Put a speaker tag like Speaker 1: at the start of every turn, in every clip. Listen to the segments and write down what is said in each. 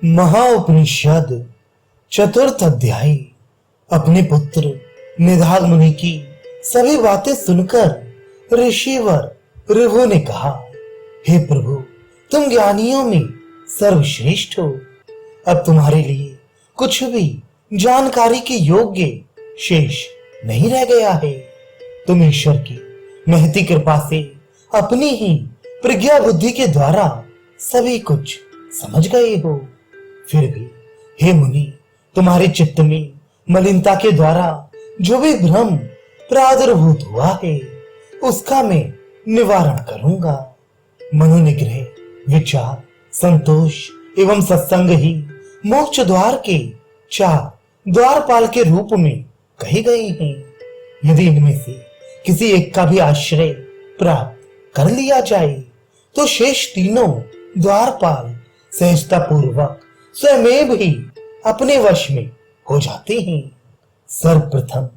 Speaker 1: महाउपनिषद चतुर्थ अध्याय। अपने पुत्र निधाग मुनि की सभी बातें सुनकर ऋषिवर ऋभु ने कहा, हे प्रभु, तुम ज्ञानियों में सर्वश्रेष्ठ हो। अब तुम्हारे लिए कुछ भी जानकारी के योग्य शेष नहीं रह गया है। तुम ईश्वर की महती कृपा से अपनी ही प्रज्ञा बुद्धि के द्वारा सभी कुछ समझ गए हो। फिर भी हे मुनि, तुम्हारे चित्त में मलिनता के द्वारा जो भी भ्रम प्रादुर्भूत हुआ है उसका मैं निवारण करूंगा। मनोनिग्रह, विचार, संतोष एवं सत्संग ही मोक्ष द्वार के 4 द्वारपाल के रूप में कहे गए हैं। यदि इनमें से किसी एक का भी आश्रय प्राप्त कर लिया जाए तो शेष तीनों द्वारपाल सहजता पूर्वक स्वयं भी अपने वश में हो जाते हैं। सर्वप्रथम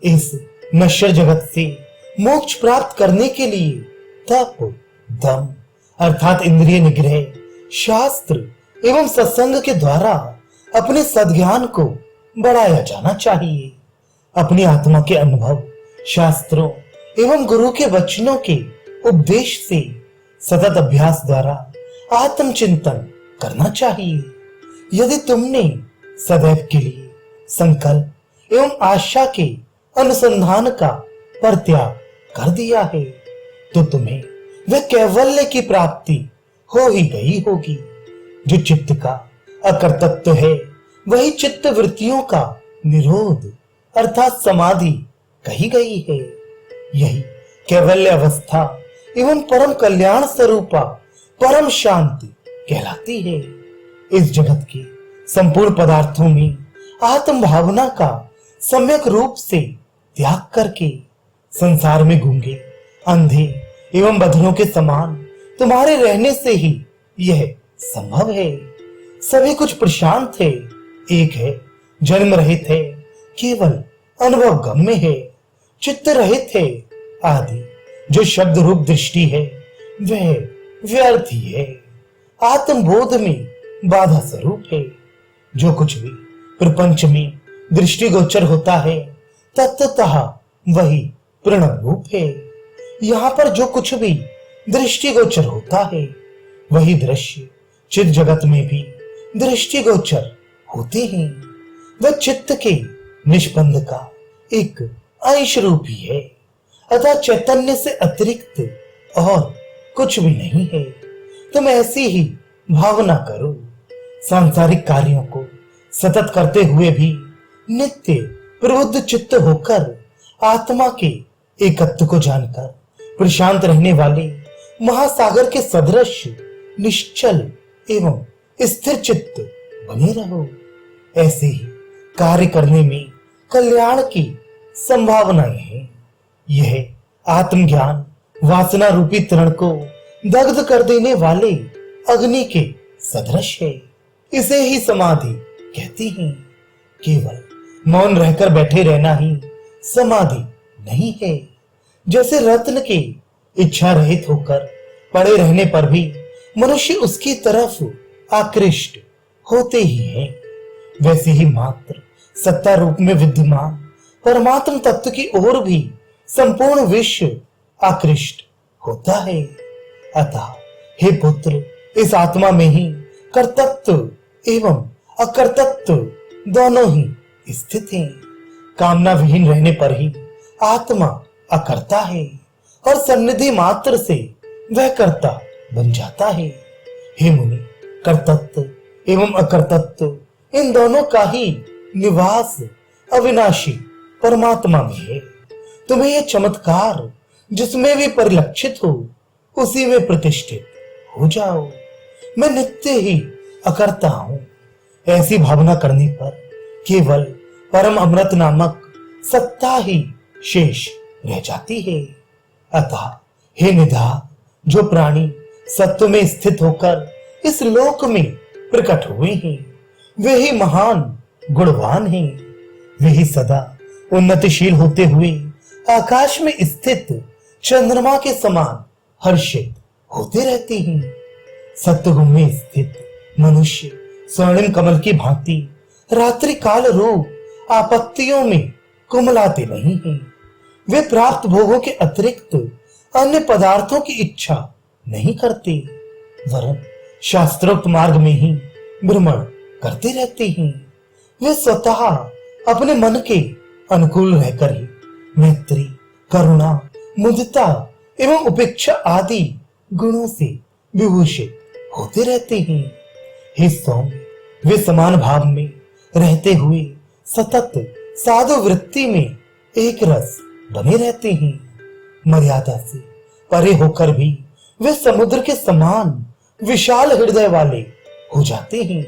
Speaker 1: इस नश्वर जगत से मोक्ष प्राप्त करने के लिए तप, दम अर्थात इंद्रिय निग्रह, शास्त्र एवं सत्संग के द्वारा अपने सद्ज्ञान को बढ़ाया जाना चाहिए। अपनी आत्मा के अनुभव, शास्त्रों एवं गुरु के वचनों के उपदेश से सतत अभ्यास द्वारा आत्मचिंतन करना चाहिए। यदि तुमने सदैव के लिए संकल्प एवं आशा के अनुसंधान का परित्याग कर दिया है तो तुम्हें वह कैवल्य की प्राप्ति हो ही गई होगी। जो चित्त का अकर्तृत्व है वही चित्त वृत्तियों का निरोध अर्थात समाधि कही गई है। यही कैवल्य अवस्था एवं परम कल्याण स्वरूपा परम शांति कहलाती है। इस जगत के संपूर्ण पदार्थों में आत्म भावना का सम्यक रूप से त्याग करके संसार में गूंगे, अंधे एवं बधिरों के समान तुम्हारे रहने से ही यह संभव है। सभी कुछ प्रशांत है, एक है, जन्म रहित है, केवल अनुभव गम्य है, चित्त रहित है आदि जो शब्द रूप दृष्टि है वह व्यर्थ ही है, आत्मबोध में बाधा स्वरूप है। जो कुछ भी प्रपंच में दृष्टिगोचर होता है तत्वतः वही प्रणव रूप है। यहाँ पर जो कुछ भी दृष्टिगोचर होता है वही दृश्य चित्त जगत में भी दृष्टिगोचर होते हैं। वह चित्त के निष्पंद का एक अंश रूप ही है, अतः चैतन्य से अतिरिक्त और कुछ भी नहीं है। तुम ऐसी ही भावना करो। सांसारिक कार्यों को सतत करते हुए भी नित्य प्रबुद्ध चित्त होकर आत्मा के एकत्व को जानकर प्रशांत रहने वाले महासागर के सदृश निश्चल एवं स्थिर चित्त बने रहो। ऐसे ही कार्य करने में कल्याण की संभावनाएं हैं। यह आत्मज्ञान वासना रूपी तृण को दग्ध कर देने वाले अग्नि के सदृश है। इसे ही समाधि कहती हैं। केवल मौन रहकर बैठे रहना ही समाधि नहीं है। जैसे रत्न के इच्छा रहित होकर पड़े रहने पर भी मनुष्य उसकी तरफ आकृष्ट होते ही हैं, वैसे ही मात्र सत्ता रूप में विद्यमान परमात्म तत्व की ओर भी संपूर्ण विश्व आकृष्ट होता है। अतः हे पुत्र, इस आत्मा में ही कर्तृत्व एवं अकर्तृत्व दोनों ही स्थित हैं। कामना विहीन रहने पर ही आत्मा अकर्ता है और सन्निधि मात्र से वह कर्ता बन जाता है। हे मुनि, कर्तृत्व एवं अकर्तृत्व इन दोनों का ही निवास अविनाशी परमात्मा में है। तुम्हें यह चमत्कार जिसमें भी परिलक्षित हो उसी में प्रतिष्ठित हो जाओ। मैं नित्य ही अकर्ता हूं, ऐसी भावना करने पर केवल परम अमृत नामक सत्ता ही शेष रह जाती है। अतः हे निधा, जो प्राणी सत्व में स्थित होकर इस लोक में प्रकट हुए हैं वे ही महान गुणवान हैं। वे ही सदा उन्नतिशील होते हुए आकाश में स्थित चंद्रमा के समान हर्षित होते रहते हैं। सत्वगुण में स्थित मनुष्य स्वर्णिम कमल की भांति रात्रि काल रूप आपत्तियों में कुमलाते नहीं हैं। वे प्राप्त भोगों के अतिरिक्त अन्य पदार्थों की इच्छा नहीं करते, वरन शास्त्रोक्त मार्ग में ही भ्रमण करते रहते हैं। वे स्वतः अपने मन के अनुकूल रहकर ही मैत्री, करुणा, मुदिता एवं उपेक्षा आदि गुणों से विभूषित होते रहते हैं। हे सौम्य, वे समान भाव में रहते हुए सतत साधु वृत्ति में एक रस बने रहते हैं। मर्यादा से परे होकर भी वे समुद्र के समान विशाल हृदय वाले हो जाते हैं।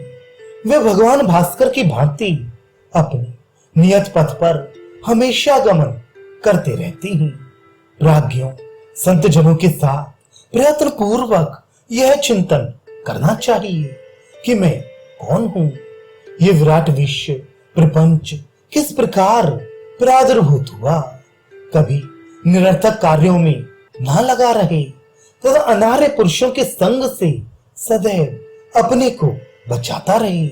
Speaker 1: वे भगवान भास्कर की भांति अपने नियत पथ पर हमेशा गमन करते रहते हैं। प्राज्ञों संत जनों के साथ प्रयत्न पूर्वक यह चिंतन करना चाहिए कि मैं कौन हूं, ये विराट विश्व प्रपंच किस प्रकार प्रादुर्भूत हुआ। कभी निरर्थक कार्यों में ना लगा रहे तथा अनार्य पुरुषों के संग से सदैव अपने को बचाता रहे।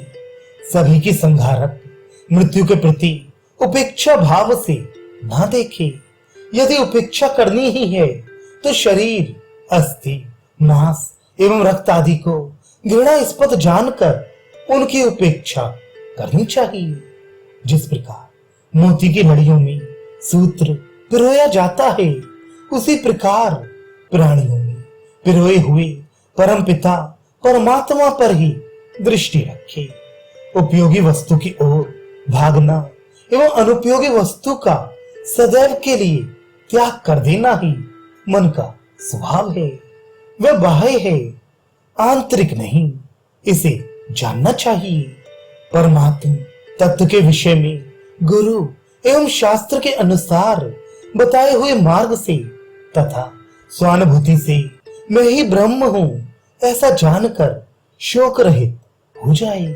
Speaker 1: सभी की संहारक मृत्यु के प्रति उपेक्षा भाव से ना देखे। यदि उपेक्षा करनी ही है तो शरीर, अस्थि, मांस एवं रक्त आदि को घृणास्पद जानकर उनकी उपेक्षा करनी चाहिए। जिस प्रकार मोती की लड़ियों में सूत्र पिरोया जाता है, उसी प्रकार प्राणियों में पिरोए हुए परम पिता परमात्मा पर ही दृष्टि रखे। उपयोगी वस्तु की ओर भागना एवं अनुपयोगी वस्तु का सदैव के लिए त्याग कर देना ही मन का स्वभाव है। वह बाह्य है, आंतरिक नहीं, इसे जानना चाहिए। परमात्मा तत्व के विषय में गुरु एवं शास्त्र के अनुसार बताए हुए मार्ग से तथा स्वानुभूति से मैं ही ब्रह्म हूं ऐसा जानकर शोक रहित हो जाए।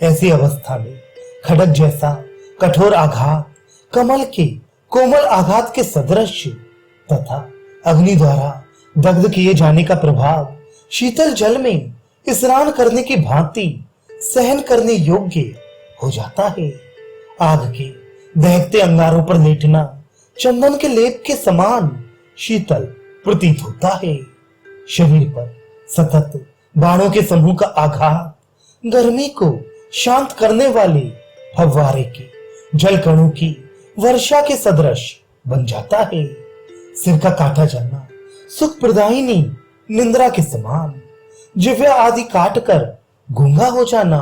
Speaker 1: ऐसी अवस्था में खड़ग जैसा कठोर आघात कमल के कोमल आघात के सदृश तथा अग्नि द्वारा दग्ध किए जाने का प्रभाव शीतल जल में स्नान करने की भांति सहन करने योग्य हो जाता है। आग के दहकते अंगारों पर लेटना चंदन के लेप के समान शीतल प्रतीत होता है। शरीर पर सतत बाणों के समूह का आघात गर्मी को शांत करने वाले फव्वारे के जल कणों की वर्षा के सदृश बन जाता है। सिर का काटा जलना सुख प्रदायिनी निंद्रा के समान, जिव्या आदि काट कर गूंगा हो जाना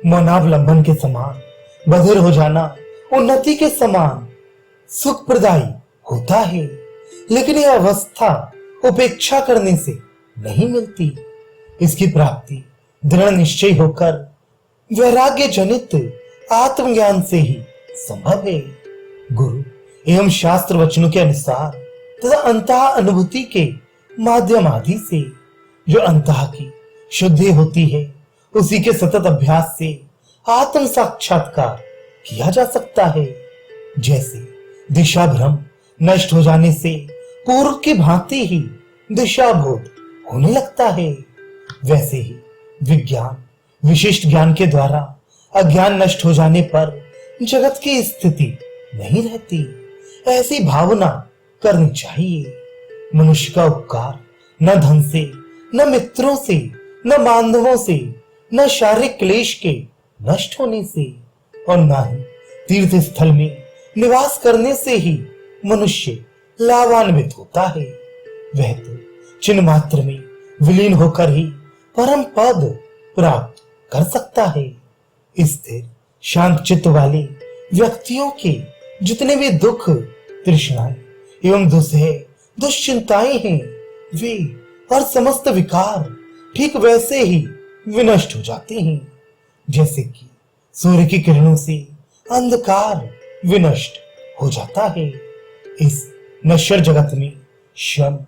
Speaker 1: मौनावलंबन के समान, बधिर हो जाना उन्नति के समान सुख प्रदायी होता है। लेकिन यह अवस्था उपेक्षा करने से नहीं मिलती। इसकी प्राप्ति दृढ़ निश्चय होकर वैराग्य जनित आत्मज्ञान से ही संभव है। गुरु एवं शास्त्र वचनों के अनुसार तथा अंतः अनुभूति के माध्यम आदि से जो अंतः की शुद्धि होती है, उसी के सतत अभ्यास से आत्म साक्षात्कार किया जा सकता है। जैसे दिशा भ्रम नष्ट हो जाने से पूर्व की भांति ही दिशा बोध होने लगता है, वैसे ही विज्ञान विशिष्ट ज्ञान के द्वारा अज्ञान नष्ट हो जाने पर जगत की स्थिति नहीं रहती। ऐसी भावना करनी चाहिए। मनुष्य का उपकार न धन से, न मित्रों से, न बांधवों से, न शारीरिक क्लेश के नष्ट होने से और न ही तीर्थ स्थल में निवास करने से ही मनुष्य लाभान्वित होता है। वह तो चिन्ह मात्र में विलीन होकर ही परम पद प्राप्त कर सकता है। स्थिर शांत चित्त वाले व्यक्तियों के जितने भी दुख, तृष्णाएं एवं दुश्चिंताएं हैं, वे और समस्त विकार ठीक वैसे ही विनष्ट हो जाते हैं जैसे कि सूर्य की किरणों से अंधकार विनष्ट हो जाता है। इस नश्वर जगत में शम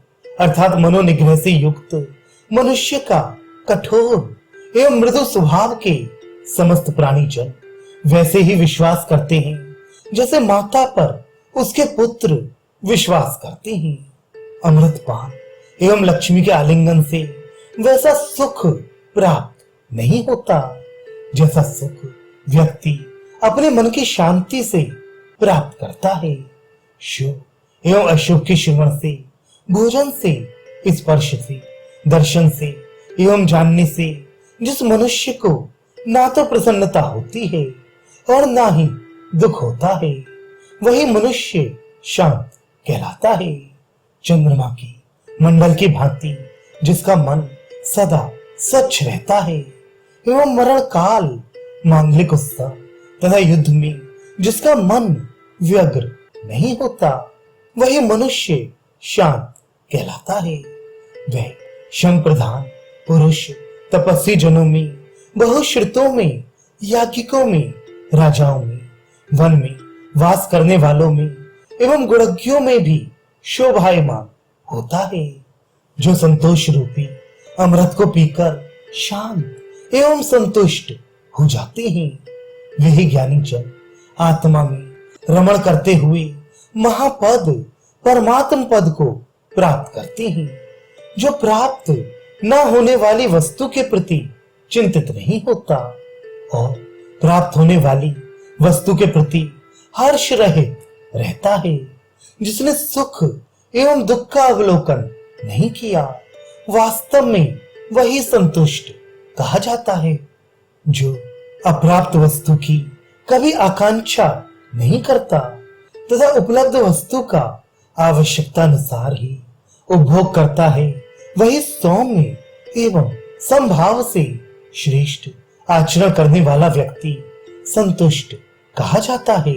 Speaker 1: अर्थात मनोनिग्रह से युक्त मनुष्य का कठोर एवं मृदु स्वभाव के समस्त प्राणी जन वैसे ही विश्वास करते हैं जैसे माता पर उसके पुत्र विश्वास करते हैं। अमृतपान एवं लक्ष्मी के आलिंगन से वैसा सुख प्राप्त नहीं होता जैसा सुख व्यक्ति अपने मन की शांति से प्राप्त करता है, शुभ एवं अशुभ के श्रवण से, भोजन से, स्पर्श से, दर्शन से एवं जानने से जिस मनुष्य को ना तो प्रसन्नता होती है और ना ही दुख होता है, वही मनुष्य शांत कहलाता है। चंद्रमा की मंडल की भांति जिसका मन सदा स्वच्छ रहता है एवं मरण काल, मांगलिक उत्सव तथा युद्ध में जिसका मन व्यग्र नहीं होता, वही मनुष्य शांत कहलाता है। वह श्रम प्रधान पुरुष तपस्वी जनों में, बहुश्रुतों में, याज्ञिकों में, राजाओं में, वन में वास करने वालों में एवं गुणज्ञों में भी शोभायमान होता है। जो संतोष रूपी अमृत को पीकर शांत एवं संतुष्ट हो जाते हैं, वही ज्ञानी जन आत्मा में रमण करते हुए महापद परमात्म पद को प्राप्त करते हैं। जो प्राप्त न होने वाली वस्तु के प्रति चिंतित नहीं होता और प्राप्त होने वाली वस्तु के प्रति हर्ष रहित रहता है। जिसने सुख एवं दुख का अवलोकन नहीं किया, वास्तव में वही संतुष्ट कहा जाता है। जो अप्राप्त वस्तु की कभी आकांक्षा नहीं करता तथा उपलब्ध वस्तु का आवश्यकता अनुसार ही उपभोग करता है, वही सौम्य एवं समभाव से श्रेष्ठ आचरण करने वाला व्यक्ति संतुष्ट कहा जाता है।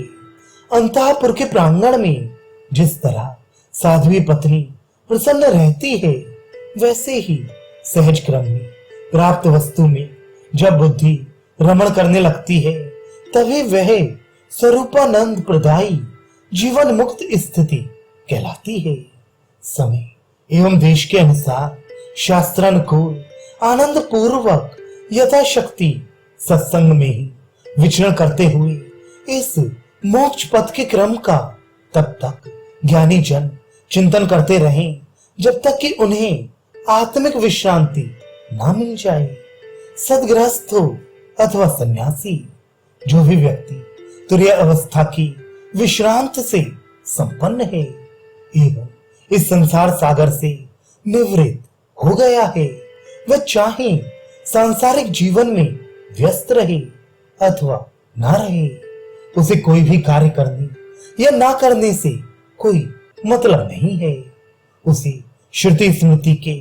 Speaker 1: अंतःपुर के प्रांगण में जिस तरह साध्वी पत्नी प्रसन्न रहती है, वैसे ही सहज क्रम में प्राप्त वस्तु में जब बुद्धि रमण करने लगती है, तभी वह स्वरूपानंद प्रदायी जीवन मुक्त स्थिति कहलाती है। समय एवं देश के अनुसार शास्त्रानुकूल आनंद पूर्वक यथाशक्ति सत्संग में ही विचरण करते हुए इस मोक्ष पथ के क्रम का तब तक ज्ञानी जन चिंतन करते रहें जब तक कि उन्हें आत्मिक विश्रांति ना मिल जाए। सदगृहस्थ हो अथवा सन्यासी, जो भी व्यक्ति तुरीय अवस्था की विश्रांत से संपन्न है एवं इस संसार सागर से निवृत्त हो गया है, वह चाहे सांसारिक जीवन में व्यस्त रहे अथवा ना रहे, उसे कोई भी कार्य करने या ना करने से कोई मतलब नहीं है। उसे श्रुति स्मृति के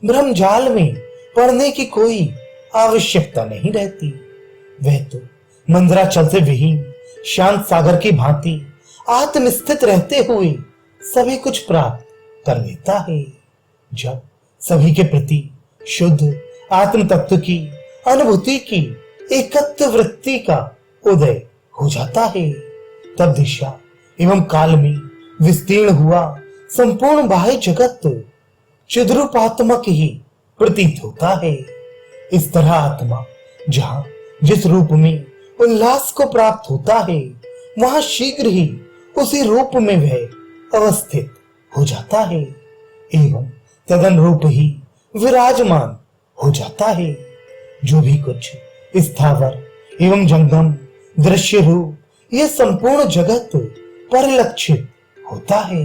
Speaker 1: भ्रमजाल में पड़ने की कोई आवश्यकता नहीं रहती। वह तो मंदराचल से विहीन शांत सागर की भांति आत्मस्थित रहते हुए सभी कुछ प्राप्त कर लेता है। जब सभी के प्रति शुद्ध आत्म तत्व की अनुभूति की एकत्व वृत्ति का उदय हो जाता है, तब दिशा एवं काल में विस्तीर्ण हुआ संपूर्ण बाह्य जगत चिद्रूपात्मक ही प्रतीत होता है। इस तरह आत्मा जहां जिस रूप में उल्लास को प्राप्त होता है, वहां शीघ्र ही उसी रूप में वह अवस्थित हो जाता है एवं तदन रूप ही विराजमान हो जाता है। जो भी कुछ स्थावर एवं जंगम दृश्य रूप यह संपूर्ण जगत परिलक्षित होता है,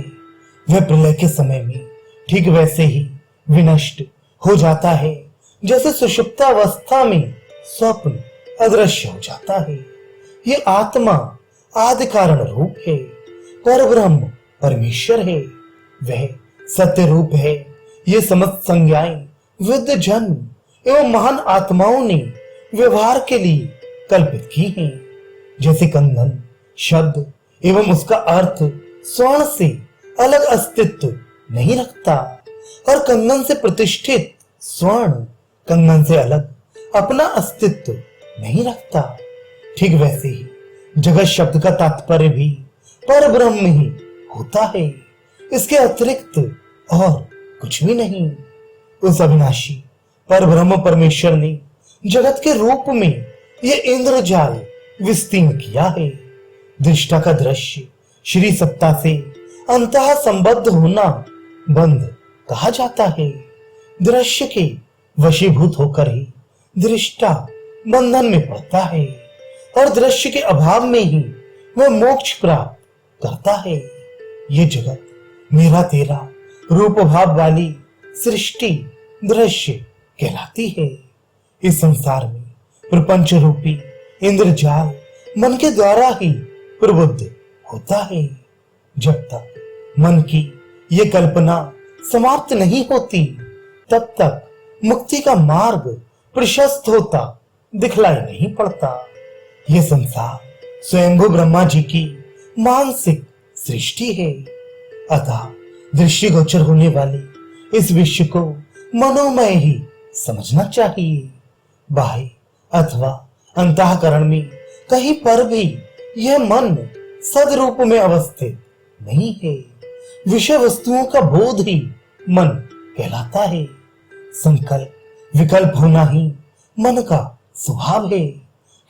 Speaker 1: वह प्रलय के समय में ठीक वैसे ही विनष्ट हो जाता है जैसे सुषुप्तावस्था में स्वप्न अदृश्य हो जाता है। ये आत्मा आदि कारण रूप है, पर ब्रह्म परमेश्वर है, वह सत्य रूप है। ये समस्त संज्ञाएं विद्ध जन एवं महान आत्माओं ने व्यवहार के लिए कल्पित की हैं। जैसे कंगन शब्द एवं उसका अर्थ स्वर्ण से अलग अस्तित्व नहीं रखता और कंगन से प्रतिष्ठित स्वर्ण कंगन से अलग अपना अस्तित्व नहीं रखता, ठीक वैसे ही जगत शब्द का तात्पर्य भी पर ब्रह्म ही होता है, इसके अतिरिक्त और कुछ भी नहीं। उस अविनाशी पर ब्रह्म परमेश्वर ने जगत के रूप में यह इंद्रजाल विस्तीर्ण किया है। दृष्टा का दृश्य श्री सत्ता से अंतः संबद्ध होना बंद कहा जाता है। दृश्य के वशीभूत होकर ही दृष्टा बंधन में पड़ता है और दृश्य के अभाव में ही वह मोक्ष प्राप्त करता है। ये जगत मेरा तेरा रूप भाव वाली सृष्टि दृश्य कहलाती है। इस संसार में प्रपंच रूपी इंद्रजाल मन के द्वारा ही प्रबुद्ध होता है। जब तक मन की ये कल्पना समाप्त नहीं होती तब तक मुक्ति का मार्ग प्रशस्त होता दिखलाई नहीं पड़ता। यह संसार स्वयंभू ब्रह्मा जी की मानसिक सृष्टि है। अतः दृष्टिगोचर होने वाले इस विश्व को मनोमय ही समझना चाहिए। बाह्य अथवा अंतःकरण में कहीं पर भी यह मन सदरूप में अवस्थित नहीं है। विषय वस्तुओं का बोध ही मन कहलाता है। संकल्प विकल्प होना ही मन का स्वभाव है,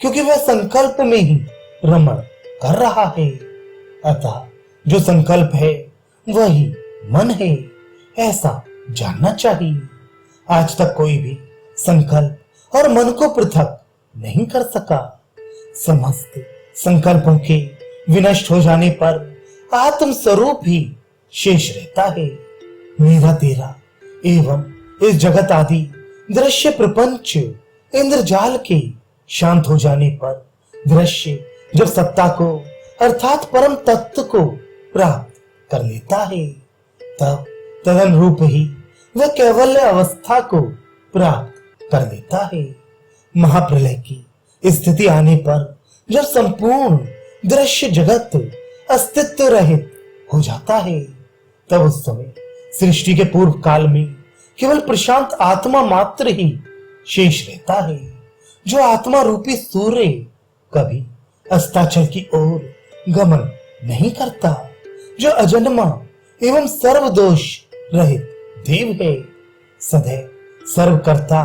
Speaker 1: क्योंकि वह संकल्प में ही रमण कर रहा है। अतः जो संकल्प है वही मन है, ऐसा जानना चाहिए। आज तक कोई भी संकल्प और मन को पृथक नहीं कर सका। समस्त संकल्पों के विनष्ट हो जाने पर आत्म स्वरूप ही शेष रहता है। मेरा तेरा एवं इस जगत आदि दृश्य प्रपंच इंद्रजाल के शांत हो जाने पर दृश्य जब सत्ता को अर्थात परम तत्व को प्राप्त कर लेता है, तब तदन रूप ही वह कैवल्य अवस्था को प्राप्त कर लेता है। महाप्रलय की स्थिति आने पर जब संपूर्ण दृश्य जगत अस्तित्व रहित हो जाता है, तब उस समय सृष्टि के पूर्व काल में केवल प्रशांत आत्मा मात्र ही शेष रहता है, जो आत्मा रूपी सूर्य कभी अस्ताचल की ओर गमन नहीं करता, जो अजन्मा एवं सर्वदोष रहित देव है, सदैव सर्वकर्ता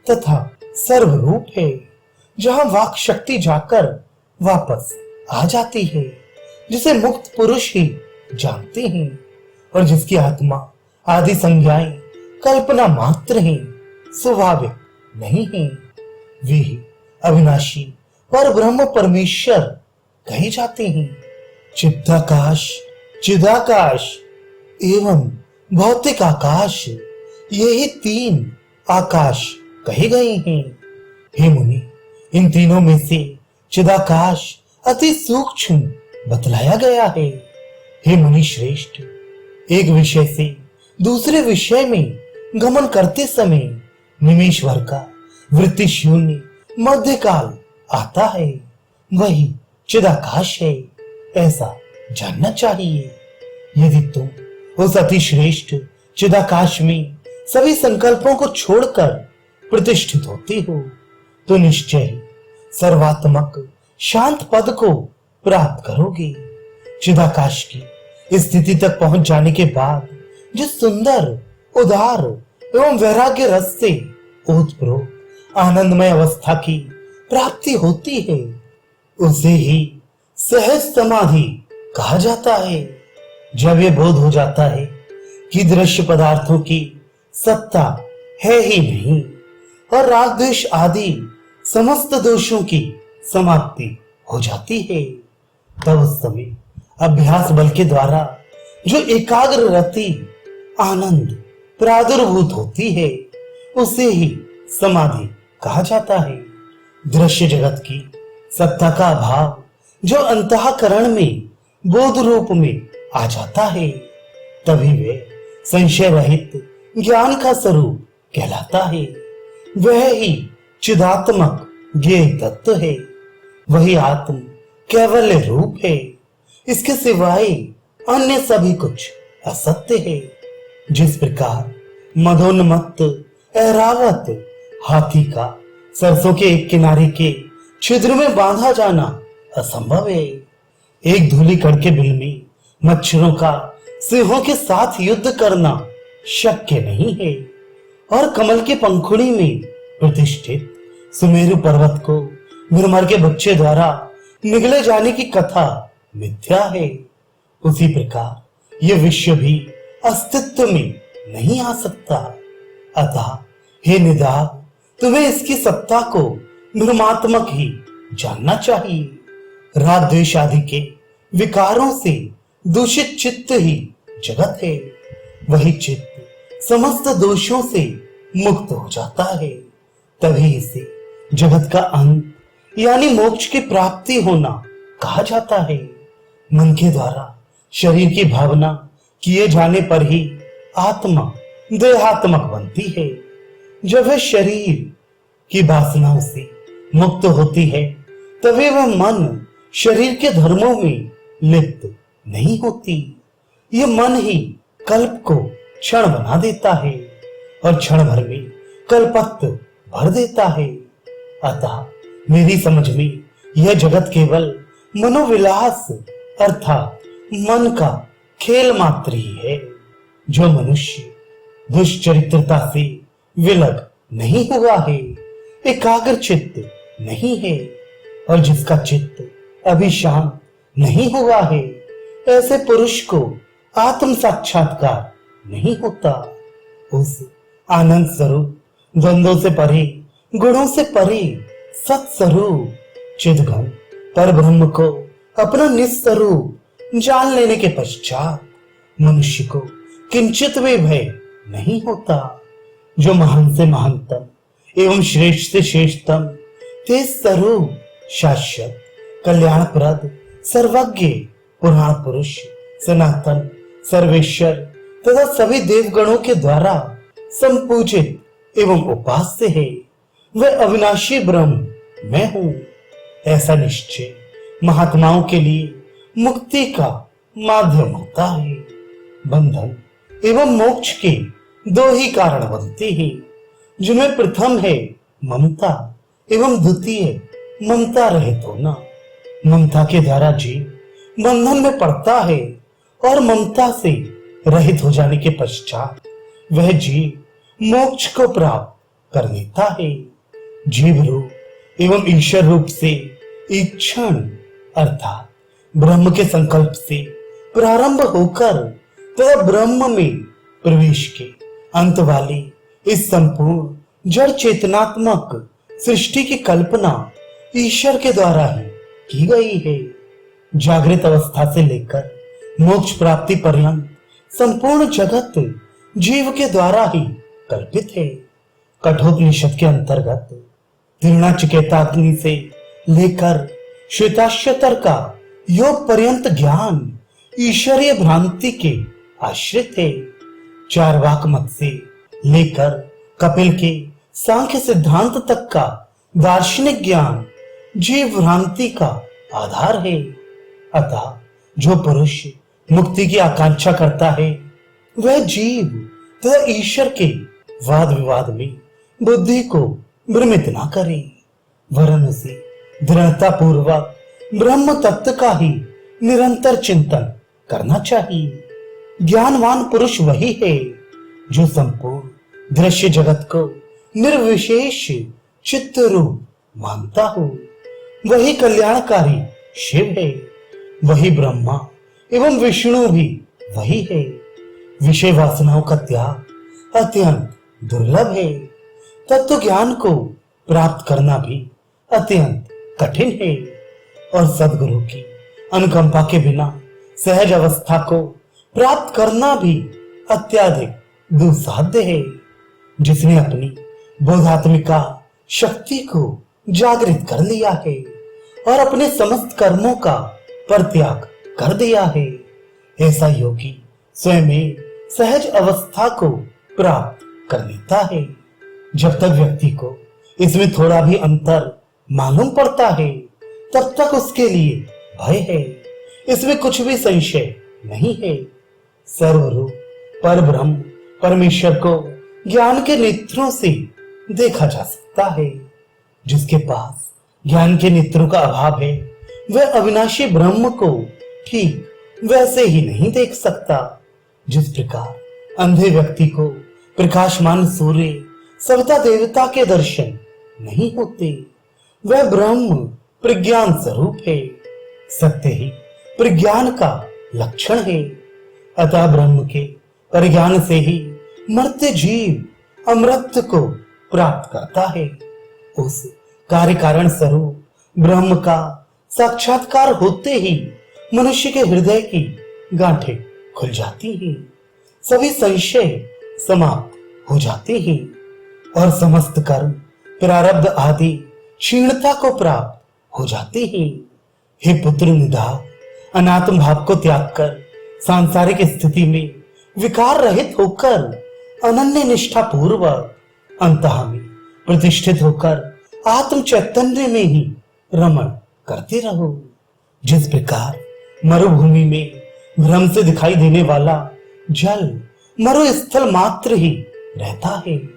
Speaker 1: तथा सर्वरूप है, जहां वाक शक्ति जाकर वापस आ जाती है, जिसे मुक्त पुरुष ही जानते हैं और जिसकी आत्मा आदि संज्ञाएं कल्पना मात्र हैं, स्वाभाविक नहीं है। वे ही अविनाशी पर ब्रह्म परमेश्वर कहे जाते हैं। चिदाकाश, चिदाकाश एवं भौतिक आकाश, यही तीन आकाश कहे गए हैं। हे मुनि, इन तीनों में से चिदाकाश अति सूक्ष्म बतलाया गया है। हे मुनि श्रेष्ठ, एक विषय से दूसरे विषय में गमन करते समय निमेष भर का वृत्ति शून्य मध्यकाल आता है, वही चिदाकाश है, ऐसा जानना चाहिए। यदि तुम उस अति श्रेष्ठ चिदाकाश में सभी संकल्पों को छोड़कर प्रतिष्ठित होते हो, तो निश्चय ही सर्वात्मक शांत पद को प्राप्त करोगे। चिदाकाश की स्थिति तक पहुंच जाने के बाद जिस सुंदर उदार एवं वैराग्य रस से ओतप्रोत आनंदमय अवस्था की प्राप्ति होती है, उसे ही सहज समाधि कहा जाता है। जब यह बोध हो जाता है कि दृश्य पदार्थों की सत्ता है ही नहीं और राग द्वेष आदि समस्त दोषों की समाप्ति हो जाती है, तब उस समय अभ्यास बल के द्वारा जो एकाग्र रति आनंद प्रादुर्भूत होती है, उसे ही समाधि कहा जाता है। दृश्य जगत की सत्ता का अभाव जो अंतःकरण में बोध रूप में आ जाता है, तभी वे संशय रहित ज्ञान का स्वरूप कहलाता है। वह ही चिदात्मक ज्ञेय तत्व है, वही आत्म कैवल्य रूप है। इसके सिवाय अन्य सभी कुछ असत्य है। जिस प्रकार मदोन्मत्त ऐरावत हाथी का सरसों के एक किनारे के छिद्र में बांधा जाना असंभव है, एक धूली कण के बिल में मच्छरों का सिंहों के साथ युद्ध करना शक्य नहीं है, और कमल के पंखुड़ी में प्रतिष्ठित सुमेरु पर्वत को भ्रमर के बच्चे द्वारा निगले जाने की कथा मिथ्या है। उसी प्रकार यह विश्व भी अस्तित्व में नहीं आ सकता। अतः हे निदान, तुम्हें इसकी सत्ता को भ्रमात्मक ही जानना चाहिए। राग द्वेष आदि के विकारों से दूषित चित्त ही जगत है। वही चित्त समस्त दोषों से मुक्त हो जाता है। तभी इसे जगत का अंत यानी मोक्ष की प्राप्ति होना कहा जाता है। मन के द्वारा शरीर की भावना किए जाने पर ही आत्मा देहात्मक बनती है। जब वह शरीर की वासनाओं से मुक्त होती है तभी वह मन शरीर के धर्मों में लिप्त नहीं होती। यह मन ही कल्प को क्षण बना देता है और क्षण भर में कल्पत्व भर देता है। अतः मेरी समझ में यह जगत केवल मनोविलास अर्थात मन का खेल मात्र ही है। जो मनुष्य दुष्चरित्रता से विलग नहीं हुआ है, एकाग्र चित्त नहीं है और जिसका चित्त अभी शांत नहीं हुआ है, ऐसे पुरुष को आत्म साक्षात्कार नहीं होता। उस आनंद स्वरूप, द्वंद्वों से परे, गुणों से परे सत्स्वरूप चिद्घन पर ब्रह्म को अपना निस्वरूप जान लेने के पश्चात मनुष्य को किंचित भी भय नहीं होता। जो महान से महानतम एवं श्रेष्ठ से श्रेष्ठतम तेज स्वरूप शाश्वत कल्याणप्रद सर्वज्ञ पुराण पुरुष सनातन सर्वेश्वर तथा सभी देवगणों के द्वारा संपूजित एवं उपास्य है, वह अविनाशी ब्रह्म मैं हूं। ऐसा निश्चय महात्माओं के लिए मुक्ति का माध्यम होता है। बंधन एवं मोक्ष के दो ही कारण बनते हैं, जिनमें प्रथम है ममता एवं द्वितीय ममता रहित होना। ममता के द्वारा जीव बंधन में पड़ता है और ममता से रहित हो जाने के पश्चात वह जीव मोक्ष को प्राप्त कर लेता है। जीव रूप एवं ईश्वर रूप से एक क्षण अर्थात ब्रह्म के संकल्प से प्रारंभ होकर तो ब्रह्म में प्रवेश के अंत वाली इस संपूर्ण जड़ चेतनात्मक सृष्टि की कल्पना ईश्वर के द्वारा ही की गई है। जागृत अवस्था से लेकर मोक्ष प्राप्ति पर्यंत संपूर्ण जगत जीव के द्वारा ही कल्पित है। कठोपनिषद के अंतर्गत तृणाचिकेताग्नि से लेकर श्वेताश्वतर का योग पर्यंत ज्ञान ईश्वरीय भ्रांति के आश्रित है। चारवाक मत से लेकर कपिल के सांख्य सिद्धांत तक का दार्शनिक ज्ञान जीव भ्रांति का आधार है। अतः जो पुरुष मुक्ति की आकांक्षा करता है वह जीव तथा ईश्वर के वाद विवाद में बुद्धि को भ्रमित ना करे, वरन उसे दृढ़ता पूर्वक ब्रह्म तत्व का ही निरंतर चिंतन करना चाहिए। ज्ञानवान पुरुष वही है जो संपूर्ण दृश्य जगत को निर्विशेष चित्त रूप मानता हो। वही कल्याणकारी शिव है, वही ब्रह्मा एवं विष्णु भी वही है। विषय वासनाओं का त्याग अत्यंत दुर्लभ है। तत्व ज्ञान को प्राप्त करना भी अत्यंत कठिन है और सद्गुरु की अनुकंपा के बिना सहज अवस्था को प्राप्त करना भी अत्यधिक दुस्साध्य है। जिसने अपनी बोधात्मिका शक्ति को जागृत कर लिया है और अपने समस्त कर्मों का परित्याग कर दिया है, ऐसा योगी स्वयं में सहज अवस्था को प्राप्त कर लेता है। जब तक व्यक्ति को इसमें थोड़ा भी अंतर मालूम पड़ता है तब तक उसके लिए भय है, इसमें कुछ भी संशय नहीं है। सर्वरूप पर ब्रह्म परमेश्वर को ज्ञान के नेत्रों से देखा जा सकता है। जिसके पास ज्ञान के नेत्रों का अभाव है वह अविनाशी ब्रह्म को ठीक वैसे ही नहीं देख सकता। जिस प्रकार अंधे व्यक्ति को प्रकाशमान सूर्य सविता देवता के दर्शन नहीं होते, वह ब्रह्म प्रज्ञान स्वरूप है। सत्य ही प्रज्ञान का लक्षण है। अतः ब्रह्म के परिज्ञान से ही मर्त्य जीव अमृत को प्राप्त करता है। उस कार्य कारण स्वरूप ब्रह्म का साक्षात्कार होते ही मनुष्य के हृदय की गांठें खुल जाती हैं, सभी संशय समाप्त हो जाते हैं और समस्त कर्म प्रारब्ध आदि क्षीणता को प्राप्त हो जाते हैं। हे पुत्र निधाग, अनात्म भाव को त्याग कर सांसारिक स्थिति में विकार रहित होकर अनन्य निष्ठा पूर्वक अंतः में प्रतिष्ठित होकर आत्म चैतन्य में ही रमण करते रहो। जिस प्रकार मरुभूमि में भ्रम से दिखाई देने वाला जल मरुस्थल मात्र ही रहता है,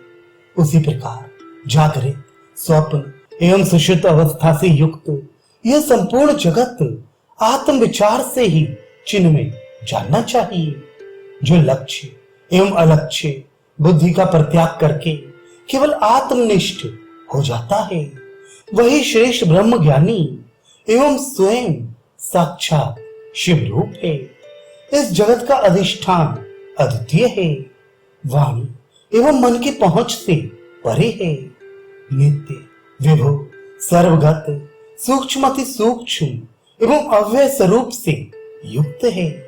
Speaker 1: उसी प्रकार जागृत, स्वप्न एवं सुषुप्त अवस्था से युक्त यह संपूर्ण जगत आत्म विचार से ही चिन्ह में जानना चाहिए। जो लक्ष्य एवं अलक्ष्य बुद्धि का परित्याग करके केवल आत्मनिष्ठ हो जाता है, वही श्रेष्ठ ब्रह्म ज्ञानी एवं स्वयं साक्षात शिव रूप है। इस जगत का अधिष्ठान अद्वितीय है, वाणी एवं मन की पहुंच से परे है, नित्य विभु सर्वगत सूक्ष्मति सूक्ष्म एवं अव्यय स्वरूप से युक्त है।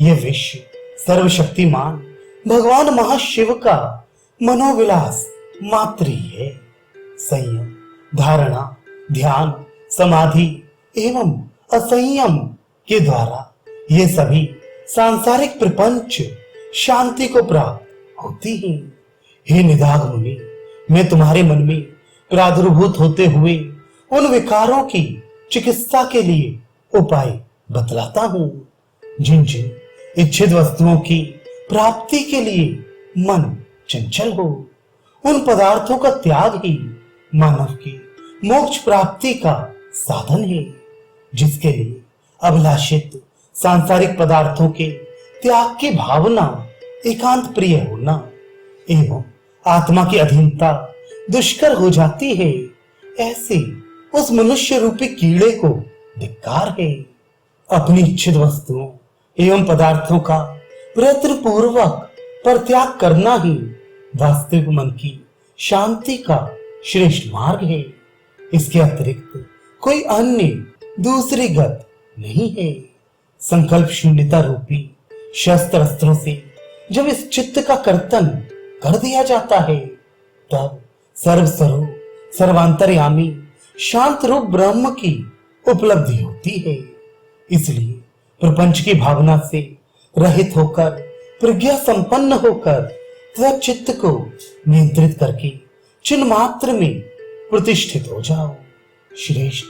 Speaker 1: यह विश्व सर्वशक्तिमान भगवान महाशिव का मनोविलास मात्र ही है। संयम, धारणा, ध्यान, समाधि एवं असंयम के द्वारा ये सभी सांसारिक प्रपंच शांति को प्राप्त होती हैं। हे निधाग मुनि, मैं तुम्हारे मन में प्रादुर्भूत होते हुए उन विकारों की चिकित्सा के लिए उपाय बतलाता हूं। जिन जिन इच्छित वस्तुओं की प्राप्ति के लिए मन चंचल हो, उन पदार्थों का त्याग ही मानव की मोक्ष प्राप्ति का साधन है। जिसके लिए अभिलाषित सांसारिक पदार्थों के त्याग की भावना एकांत प्रिय होना एवं आत्मा की अधीनता दुष्कर हो जाती है, ऐसे उस मनुष्य रूपी कीड़े को धिक्कार है। अपनी इच्छित वस्तुओं एवं पदार्थों का प्रयत्न पूर्वक परित्याग करना ही वास्तविक मन की शांति का श्रेष्ठ मार्ग है। इसके अतिरिक्त कोई अन्य दूसरी गत नहीं है। संकल्प शून्यता रूपी शस्त्र अस्त्रों से जब इस चित्त का कर्तन कर दिया जाता है, तब सर्वस्वरूप सर्वांतर्यामी शांत रूप ब्रह्म की उपलब्धि होती है। इसलिए प्रपंच की भावना से रहित होकर, प्रज्ञा संपन्न होकर तथा चित्त को नियंत्रित करके चिन्ह मात्र में प्रतिष्ठित हो जाओ। श्रेष्ठ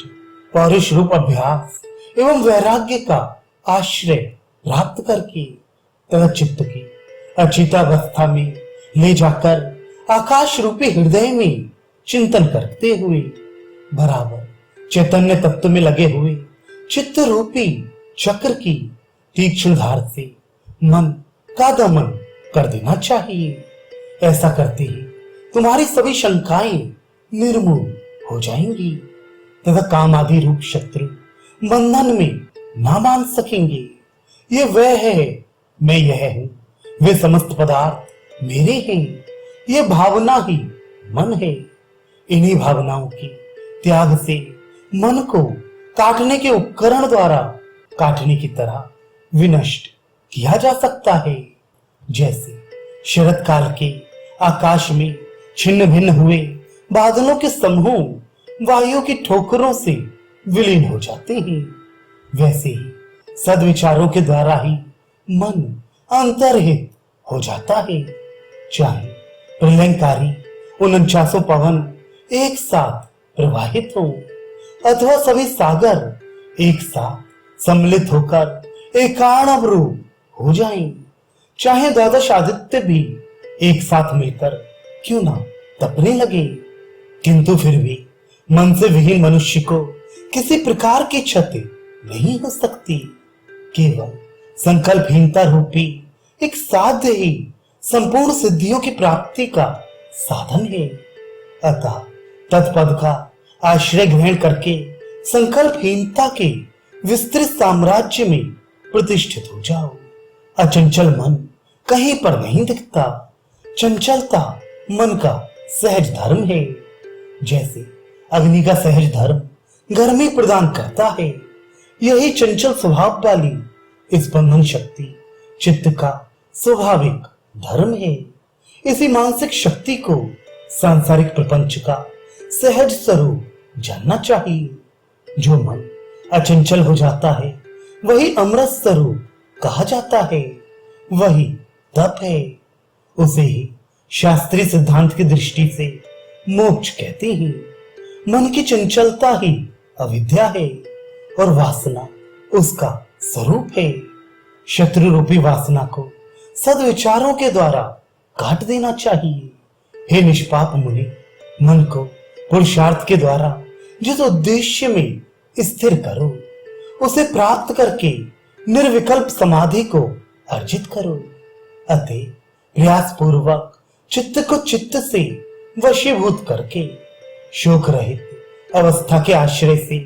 Speaker 1: पौरुष रूप अभ्यास एवं वैराग्य का आश्रय प्राप्त करके तथा चित्त की अचितावस्था में ले जाकर आकाश रूपी हृदय में चिंतन करते हुए बराबर चैतन्य तत्व में लगे हुए चित्त रूपी चक्र की तीक्ष्ण धार से मन का दमन कर देना चाहिए। ऐसा करते ही तुम्हारी सभी शंकाएं निर्मूल हो जाएंगी तथा काम आदि रूप शत्रु बंधन में ना मान सकेंगे। ये वह है, मैं यह हूं, वे समस्त पदार्थ मेरे हैं, ये भावना ही मन है। इन्हीं भावनाओं के त्याग से मन को काटने के उपकरण द्वारा काटने की तरह विनष्ट किया जा सकता है। जैसे शरद काल के आकाश में छिन्न भिन्न हुए बादलों के समूह वायु की ठोकरों से विलीन हो जाते हैं, वैसे ही सद्विचारों के द्वारा ही मन अंतर्हित हो जाता है। चाहे प्रलयंकारी 49 पवन एक साथ प्रवाहित हो अथवा सभी सागर एक साथ सम्मिलित होकर एकाणव रूप हो जाएं, चाहे द्वादश आदित्य भी एक साथ मिलकर क्यों ना तपने लगे, किंतु फिर भी मन से विहीन मनुष्य को किसी प्रकार की क्षति नहीं हो सकती। केवल संकल्पहीनता रूपी एक साध्य ही संपूर्ण सिद्धियों की प्राप्ति का साधन है। अतः तत्पद का आश्रय ग्रहण करके संकल्पहीनता के विस्तृत साम्राज्य में प्रतिष्ठित हो जाओ। अचंचल मन कहीं पर नहीं दिखता, चंचलता मन का सहज धर्म है। जैसे अग्नि का सहज धर्म गर्मी प्रदान करता है। यही चंचल स्वभाव वाली स्पंदन शक्ति चित्त का स्वाभाविक धर्म है। इसी मानसिक शक्ति को सांसारिक प्रपंच का सहज स्वरूप जानना चाहिए। जो मन अचंचल हो जाता है वही अमृत स्वरूप कहा जाता है, वही तप है। उसे ही शास्त्रीय सिद्धांत की दृष्टि से मोक्ष कहते हैं। मन की चंचलता ही अविद्या है और वासना उसका स्वरूप है। शत्रु रूपी वासना को सद्विचारों के द्वारा काट देना चाहिए। हे निष्पाप मुनि, मन को पुरुषार्थ के द्वारा जिस उद्देश्य में स्थिर करो उसे प्राप्त करके निर्विकल्प समाधि को अर्जित करो। अतः प्रयास पूर्वक चित्त को चित्त से वशीभूत करके शोक रहित अवस्था के आश्रय से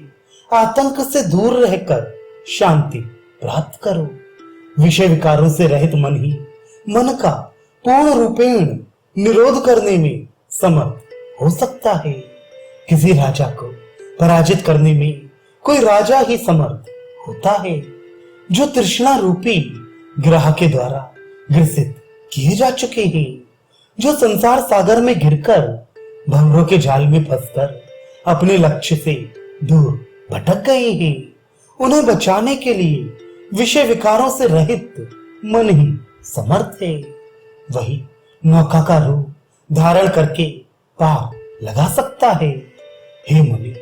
Speaker 1: आतंक से दूर रहकर शांति प्राप्त करो। विषय विकारों से रहित मन ही मन का पूर्ण रूपेण निरोध करने में समर्थ हो सकता है। किसी राजा को पराजित करने में कोई राजा ही समर्थ होता है। जो तृष्णा रूपी ग्रह के द्वारा ग्रसित किए जा चुके हैं, जो संसार सागर में गिरकर भंवरों के जाल में फंसकर अपने लक्ष्य से दूर भटक गए हैं, उन्हें बचाने के लिए विषय विकारों से रहित मन ही समर्थ है। वही नौका का रूप धारण करके पार लगा सकता है। हे मुनि,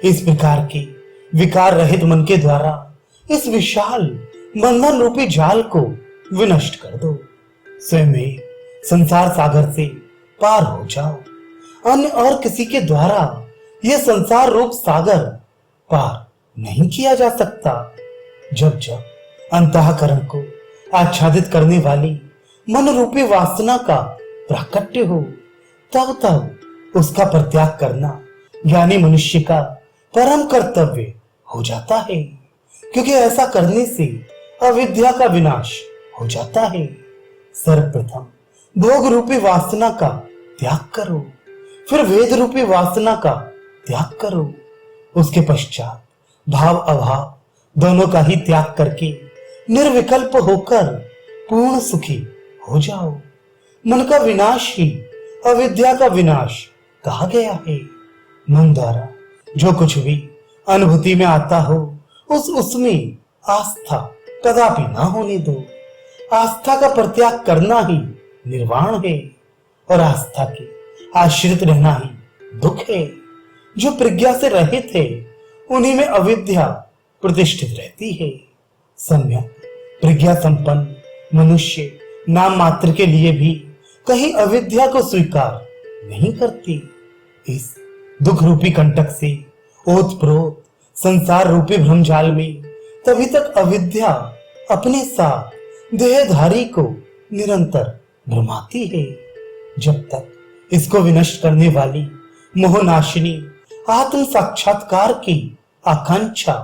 Speaker 1: इस प्रकार के विकार रहित मन के द्वारा इस विशाल बंधन रूपी जाल को विनष्ट कर दो। स्वयं संसार सागर से पार हो जाओ। अन्य और किसी के द्वारा यह संसार रूप सागर पार नहीं किया जा सकता। जब जब अंतःकरण को आच्छादित करने वाली मन रूपी वासना का प्राकट्य हो, तब तब उसका परित्याग करना ज्ञानी मनुष्य का परम कर्तव्य हो जाता है, क्योंकि ऐसा करने से अविद्या का विनाश हो जाता है। सर्वप्रथम भोग रूपी वासना का त्याग करो, फिर वेद रूपी वासना का त्याग करो। उसके पश्चात भाव अभाव दोनों का ही त्याग करके निर्विकल्प होकर पूर्ण सुखी हो जाओ। मन का विनाश ही अविद्या का विनाश कहा गया है। मन द्वारा जो कुछ भी अनुभूति में आता हो उसमें आस्था कदापि ना होने दो। आस्था का परित्याग करना ही निर्वाण है और आस्था के आश्रित रहना ही दुख है। जो प्रज्ञा से रहित है उन्हीं में अविद्या प्रतिष्ठित रहती है। सम्यक प्रज्ञा संपन्न मनुष्य नाम मात्र के लिए भी कहीं अविद्या को स्वीकार नहीं करती। इस दुख रूपी कंटक से ओतप्रोत संसार रूपी भ्रमजाल में तभी तक अविद्या अपने साथ देहधारी को निरंतर भ्रमाती है, जब तक इसको विनष्ट करने वाली मोहनाशिनी आत्म साक्षात्कार की आकांक्षा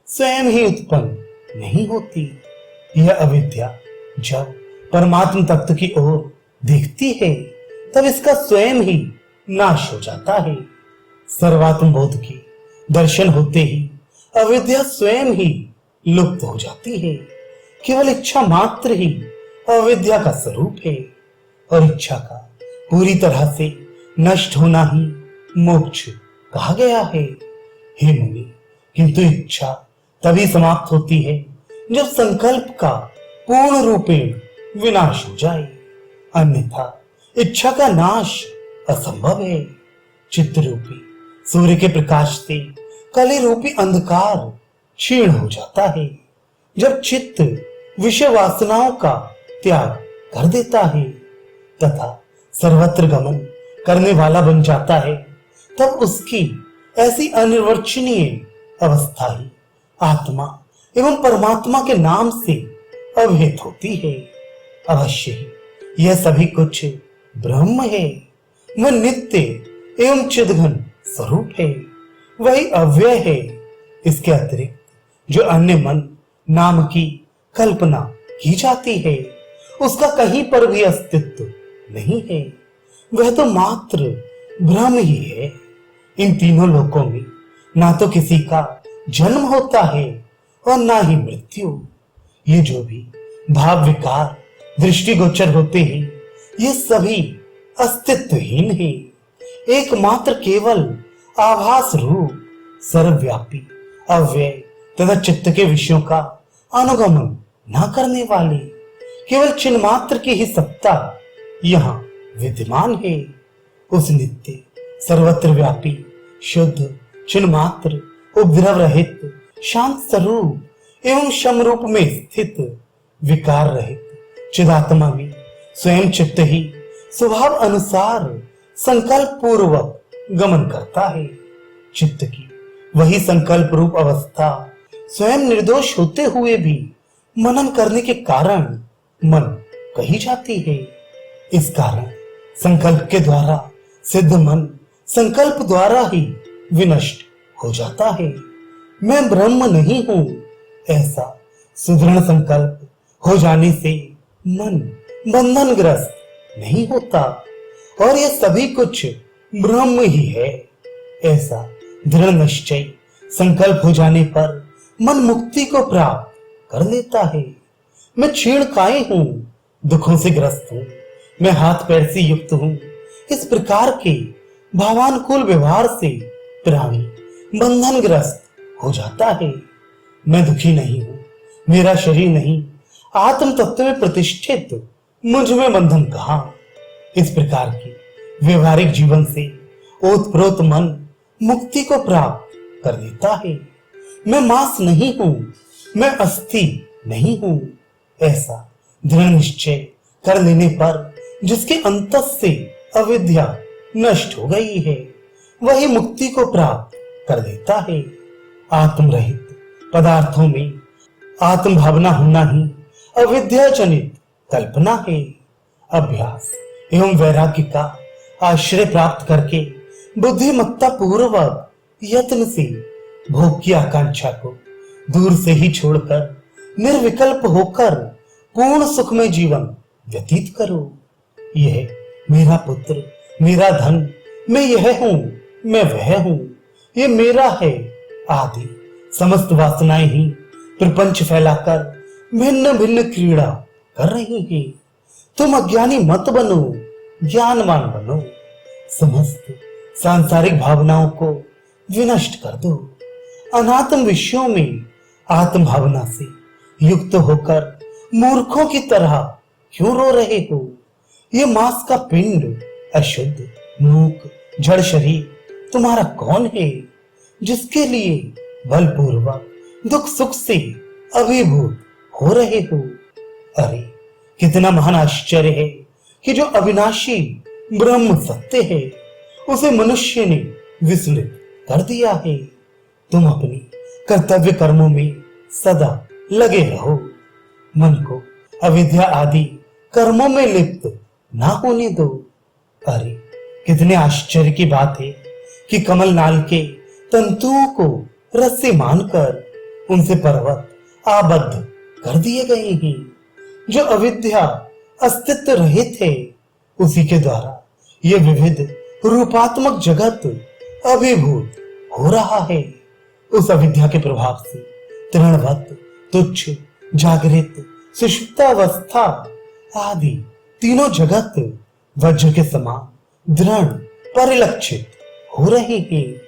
Speaker 1: स्वयं ही उत्पन्न नहीं होती। यह अविद्या जब परमात्म तत्व की ओर देखती है तब इसका स्वयं ही नाश हो जाता है। सर्वात्म बोध की दर्शन होते ही अविद्या स्वयं ही लुप्त हो जाती है। केवल इच्छा मात्र ही अविद्या का स्वरूप है और इच्छा का पूरी तरह से नष्ट होना ही मोक्ष कहा गया है। हे मुनि, किंतु इच्छा तभी समाप्त होती है जब संकल्प का पूर्ण रूपेण विनाश हो जाए, अन्यथा इच्छा का नाश असंभव है। चित्त रूपी सूर्य के प्रकाश से कली रूपी अंधकार क्षीण हो जाता है। जब चित्त विषय वासनाओं का त्याग कर देता है तथा सर्वत्र गमन करने वाला बन जाता है, तब उसकी ऐसी अनिर्वचनीय अवस्था ही आत्मा एवं परमात्मा के नाम से अभिहित होती है। अवश्य ही यह सभी कुछ ब्रह्म है। वह नित्य एवं चिदघन स्वरूप है, वही अव्यय है। इसके अतिरिक्त जो अन्य मन नाम की कल्पना की जाती है उसका कहीं पर भी अस्तित्व नहीं है। वह तो मात्र भ्रम ही है। इन तीनों लोकों में ना तो किसी का जन्म होता है और ना ही मृत्यु। ये जो भी भाव विकार दृष्टिगोचर होते हैं, ये सभी अस्तित्वहीन है। एकमात्र केवल आभास रूप सर्वव्यापी अव्यय तथा चित्त के विषयों का अनुगमन न करने वाले केवल चिन्ह मात्र की ही सत्ता यहाँ विद्यमान है। उस नित्य सर्वत्र व्यापी शुद्ध चिन्ह मात्र उपद्रव रहित शांत स्वरूप एवं शम रूप में स्थित विकार रहित चिदात्मा में स्वयं चित्त ही स्वभाव अनुसार संकल्प पूर्वक गमन करता है। चित्त की वही संकल्प रूप अवस्था स्वयं निर्दोष होते हुए भी मनन करने के कारण मन कही जाती है। इस कारण संकल्प के द्वारा सिद्ध मन संकल्प द्वारा ही विनष्ट हो जाता है। मैं ब्रह्म नहीं हूं, ऐसा सुदृढ़ संकल्प हो जाने से मन बंधनग्रस्त नहीं होता और यह सभी कुछ ब्रह्म ही है। ऐसा दृढ़ निश्चय संकल्प हो जाने पर मन मुक्ति को प्राप्त कर लेता है। मैं क्षीण काय हूं, दुखों से ग्रस्त हूं, मैं हाथ पैर से युक्त हूं। इस प्रकार के भावानुकूल व्यवहार से प्राणी बंधनग्रस्त हो जाता है। मैं दुखी नहीं हूं, मेरा शरीर नहीं, आत्म तत्व में प्रतिष्ठित मुझ में बंधन कहां। इस प्रकार के व्यवहारिक जीवन से ओतप्रोत मन मुक्ति को प्राप्त कर लेता है। मैं मांस नहीं हूं, मैं अस्थि नहीं हूं, ऐसा दृढ़ निश्चय कर लेने पर जिसके अंतस से अविद्या नष्ट हो गई है, वही मुक्ति को प्राप्त कर लेता है। आत्म रहित पदार्थों में आत्म भावना होना ही अविद्या जनित कल्पना है। अभ्यास एवं वैराग्य का आश्रय प्राप्त करके बुद्धिमत्ता पूर्वक यत्न से भोग की आकांक्षा को दूर से ही छोड़कर निर्विकल्प होकर पूर्ण सुखमय जीवन व्यतीत करो। यह मेरा पुत्र, मेरा धन, मैं यह हूं, मैं वह हूं, ये मेरा है आदि समस्त वासनाएं ही प्रपंच फैलाकर भिन्न भिन्न क्रीड़ा कर रही हैं। तुम अज्ञानी मत बनो, ज्ञानवान बनो। समस्त सांसारिक भावनाओं को विनष्ट कर दो। अनात्म विषयों में आत्म भावना से युक्त होकर मूर्खों की तरह क्यों रो रहे हो? ये मांस का पिंड, अशुद्ध मूक जड़ शरीर तुम्हारा कौन है, जिसके लिए बलपूर्वक दुख सुख से अभिभूत हो रहे हो? अरे कितना महान आश्चर्य है कि जो अविनाशी ब्रह्म सत्य है, उसे मनुष्य ने विस्मृत कर दिया है। तुम अपने कर्तव्य कर्मों में सदा लगे रहो, मन को अविद्या आदि कर्मों में लिप्त ना होने दो। अरे कितने आश्चर्य की बात है कि कमल नाल के तंतुओं को रस्सी मानकर उनसे पर्वत आबद्ध कर दिए गए हैं। जो अविद्या अस्तित्व रहित है, उसी के द्वारा ये विविध रूपात्मक जगत अभिभूत हो रहा है। उस अविद्या के प्रभाव से तृणवत, तुच्छ, जागृत, सुषुप्तावस्था आदि तीनों जगत वज्र के समान दृढ़ परिलक्षित हो रहे हैं।